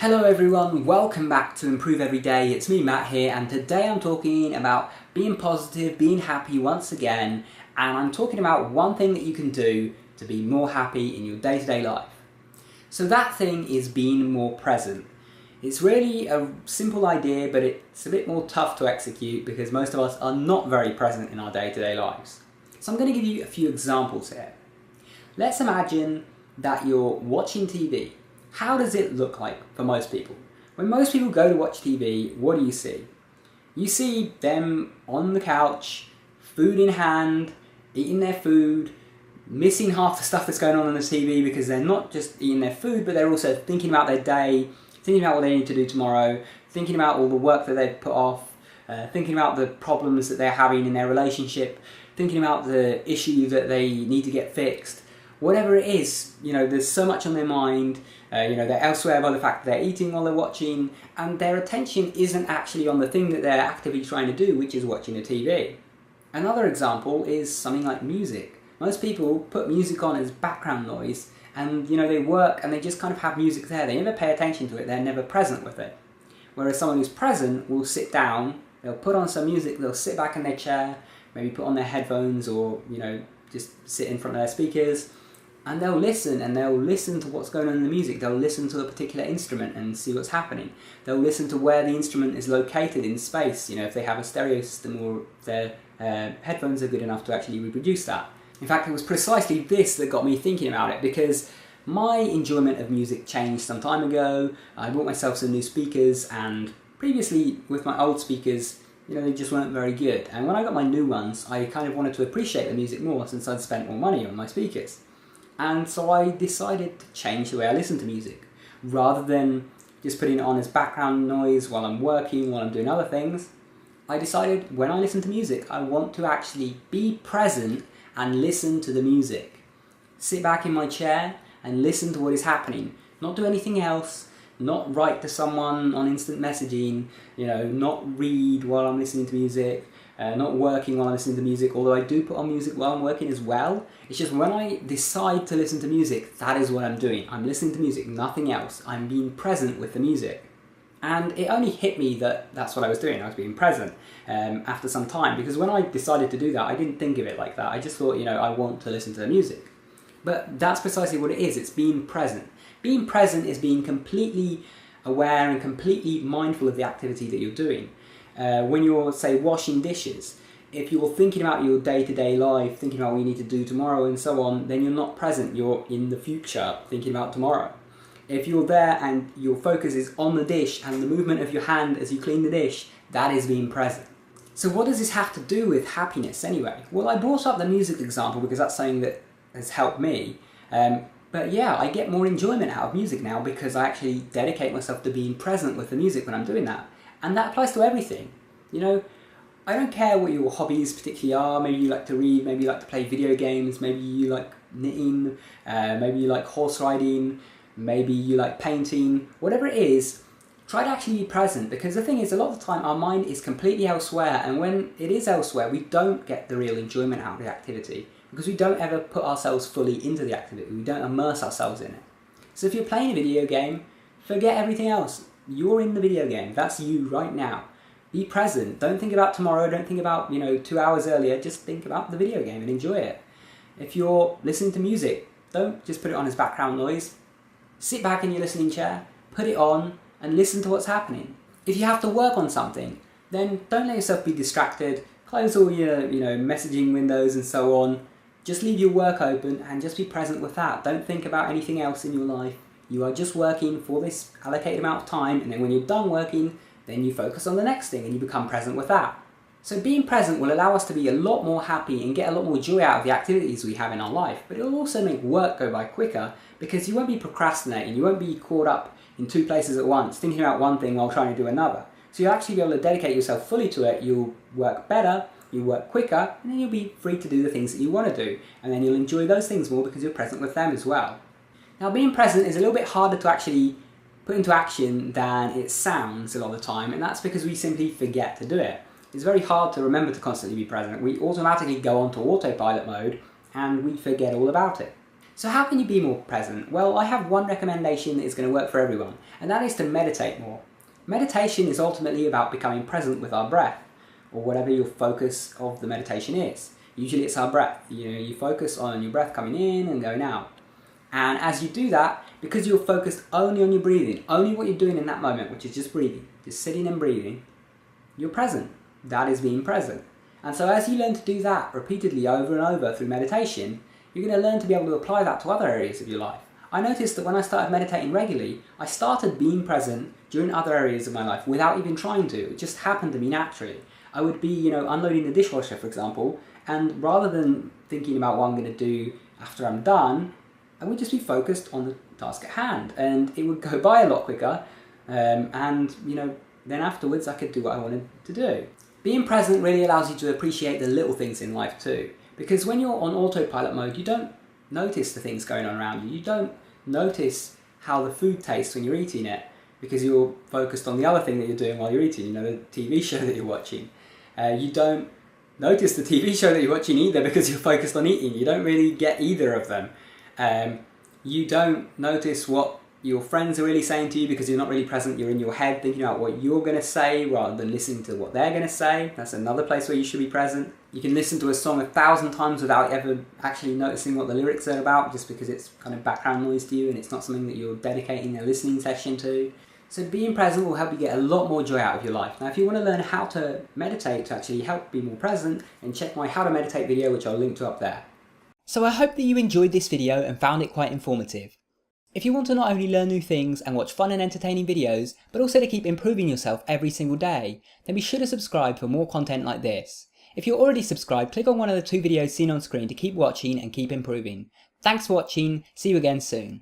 Hello everyone, welcome back to Improve Every Day. It's me, Matt here, and today I'm talking about being positive, being happy once again, and I'm talking about one thing that you can do to be more happy in your day-to-day life. So that thing is being more present. It's really a simple idea, but it's a bit more tough to execute because most of us are not very present in our day-to-day lives. So I'm going to give you a few examples here. Let's imagine that you're watching TV. How does it look like for most people? When most people go to watch TV, what do you see? You see them on the couch, food in hand, eating their food, missing half the stuff that's going on the TV because they're not just eating their food, but they're also thinking about their day, thinking about what they need to do tomorrow, thinking about all the work that they've put off, thinking about the problems that they're having in their relationship, thinking about the issue that they need to get fixed. Whatever it is, there's so much on their mind, they're elsewhere by the fact that they're eating while they're watching, and their attention isn't actually on the thing that they're actively trying to do, which is watching the TV. Another example is something like music. Most people put music on as background noise, and they work and they just kind of have music there. They never pay attention to it, they're never present with it. Whereas someone who's present will sit down, they'll put on some music, they'll sit back in their chair, maybe put on their headphones or, just sit in front of their speakers, and they'll listen to what's going on in the music. They'll listen to a particular instrument and see what's happening. They'll listen to where the instrument is located in space, if they have a stereo system or if their headphones are good enough to actually reproduce that. In fact, it was precisely this that got me thinking about it, because my enjoyment of music changed some time ago. I bought myself some new speakers, and previously with my old speakers, they just weren't very good. And when I got my new ones, I kind of wanted to appreciate the music more since I'd spent more money on my speakers. And so I decided to change the way I listen to music. Rather than just putting it on as background noise while I'm working, while I'm doing other things, I decided when I listen to music, I want to actually be present and listen to the music. Sit back in my chair and listen to what is happening. Not do anything else, not write to someone on instant messaging, not read while I'm listening to music, not working while I'm listening to music, although I do put on music while I'm working as well. It's just when I decide to listen to music, that is what I'm doing. I'm listening to music, nothing else. I'm being present with the music. And it only hit me that that's what I was doing. I was being present after some time, because when I decided to do that, I didn't think of it like that. I just thought, I want to listen to the music. But that's precisely what it is. It's being present. Being present is being completely aware and completely mindful of the activity that you're doing. When you're, say, washing dishes, if you're thinking about your day-to-day life, thinking about what you need to do tomorrow and so on, then you're not present, you're in the future, thinking about tomorrow. If you're there and your focus is on the dish and the movement of your hand as you clean the dish, that is being present. So what does this have to do with happiness anyway? Well, I brought up the music example because that's something that has helped me. But yeah, I get more enjoyment out of music now because I actually dedicate myself to being present with the music when I'm doing that. And that applies to everything. I don't care what your hobbies particularly are. Maybe you like to read, maybe you like to play video games, maybe you like knitting, maybe you like horse riding, maybe you like painting. Whatever it is, try to actually be present, because the thing is, a lot of the time our mind is completely elsewhere, and when it is elsewhere, we don't get the real enjoyment out of the activity because we don't ever put ourselves fully into the activity. We don't immerse ourselves in it. So if you're playing a video game, forget everything else. You're in the video game. That's you right now. Be present. Don't think about tomorrow. Don't think about, 2 hours earlier. Just think about the video game and enjoy it. If you're listening to music, don't just put it on as background noise. Sit back in your listening chair, put it on, and listen to what's happening. If you have to work on something, then don't let yourself be distracted. Close all your, messaging windows and so on. Just leave your work open and just be present with that. Don't think about anything else in your life. You are just working for this allocated amount of time, and then when you're done working, then you focus on the next thing and you become present with that. So being present will allow us to be a lot more happy and get a lot more joy out of the activities we have in our life, but it will also make work go by quicker because you won't be procrastinating, you won't be caught up in two places at once, thinking about one thing while trying to do another. So you'll actually be able to dedicate yourself fully to it, you'll work better, you'll work quicker, and then you'll be free to do the things that you want to do, and then you'll enjoy those things more because you're present with them as well. Now, being present is a little bit harder to actually put into action than it sounds a lot of the time, and that's because we simply forget to do it. It's very hard to remember to constantly be present. We automatically go onto autopilot mode and we forget all about it. So how can you be more present? Well, I have one recommendation that is going to work for everyone, and that is to meditate more. Meditation is ultimately about becoming present with our breath, or whatever your focus of the meditation is. Usually it's our breath. You focus on your breath coming in and going out. And as you do that, because you're focused only on your breathing, only what you're doing in that moment, which is just breathing, just sitting and breathing, you're present. That is being present. And so as you learn to do that repeatedly over and over through meditation, you're going to learn to be able to apply that to other areas of your life. I noticed that when I started meditating regularly, I started being present during other areas of my life without even trying to. It just happened to me naturally. I would be, unloading the dishwasher, for example, and rather than thinking about what I'm going to do after I'm done, I would just be focused on the task at hand, and it would go by a lot quicker, and then afterwards I could do what I wanted to do. Being present really allows you to appreciate the little things in life too, because when you're on autopilot mode, you don't notice the things going on around you. You don't notice how the food tastes when you're eating it, because you're focused on the other thing that you're doing while you're eating, the TV show that you're watching. You don't notice the TV show that you're watching either because you're focused on eating. You don't really get either of them. You don't notice what your friends are really saying to you because you're not really present. You're in your head thinking about what you're going to say rather than listening to what they're going to say. That's another place where you should be present. You can listen to a song 1,000 times without ever actually noticing what the lyrics are about, just because it's kind of background noise to you and it's not something that you're dedicating a listening session to. So being present will help you get a lot more joy out of your life. Now if you want to learn how to meditate to actually help be more present, then check my How to Meditate video, which I'll link to up there. So I hope that you enjoyed this video and found it quite informative. If you want to not only learn new things and watch fun and entertaining videos, but also to keep improving yourself every single day, then be sure to subscribe for more content like this. If you're already subscribed, click on one of the 2 videos seen on screen to keep watching and keep improving. Thanks for watching, see you again soon.